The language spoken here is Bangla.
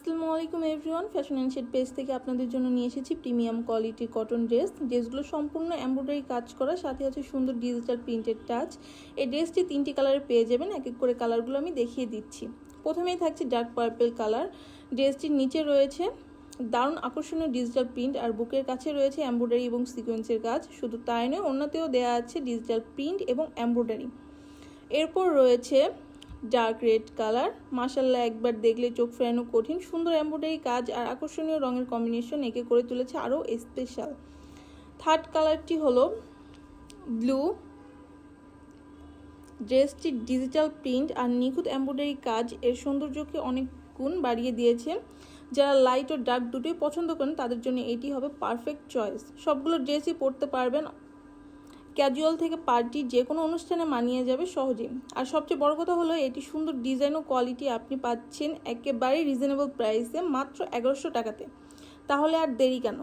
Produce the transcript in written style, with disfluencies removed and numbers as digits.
আসসালামু আলাইকুম everyone, fashion and shade page থেকে আপনাদের জন্য নিয়ে এসেছি প্রিমিয়াম কোয়ালিটির কটন ড্রেসগুলো সম্পূর্ণ এমব্রয়ডারি কাজ করা, সাথে আছে সুন্দর ডিজিটাল প্রিন্টেড টাচ। এই ড্রেসটি 3টি কালারে পেয়ে যাবেন। এক এক করে কালারগুলো আমি দেখিয়ে দিচ্ছি। প্রথমেই থাকছে ডার্ক পার্পল কালার। ড্রেসটির নিচে রয়েছে দারুণ আকর্ষণীয় ডিজিটাল প্রিন্ট, আর বুকের কাছে রয়েছে এমব্রয়ডারি এবং সিকোয়েন্সের কাজ। শুধু তাই নয়, অন্যতেও দেওয়া আছে ডিজিটাল প্রিন্ট এবং এমব্রয়ডারি। এরপর রয়েছে ডার্ক রেড কালার। মাশাআল্লাহ, একবার দেখলে চোখ ফেরানো কঠিন। সুন্দর এমব্রয়ডারি কাজ আর আকর্ষণীয় রঙের কম্বিনেশন একে করে তুলেছে আরও স্পেশাল। থার্ড কালারটি হলো ব্লু। ড্রেসটির ডিজিটাল প্রিন্ট আর নিখুঁত এমব্রয়ডারি কাজ এর সৌন্দর্যকে অনেক গুণ বাড়িয়ে দিয়েছে। যারা লাইট ও ডার্ক দুটোই পছন্দ করেন তাদের জন্য এটি হবে পারফেক্ট চয়েস। সবগুলো ড্রেসই পরতে পারবেন, ক্যাজুয়াল থেকে পার্টি যে কোনো অনুষ্ঠানে মানিয়ে যাবে সহজেই। আর সবচেয়ে বড় কথা হলো এটি সুন্দর ডিজাইন ও কোয়ালিটি আপনি পাচ্ছেন একেবারেই রিজনেবল প্রাইসে, মাত্র 1100 টাকাতে। তাহলে আর দেরি কেন?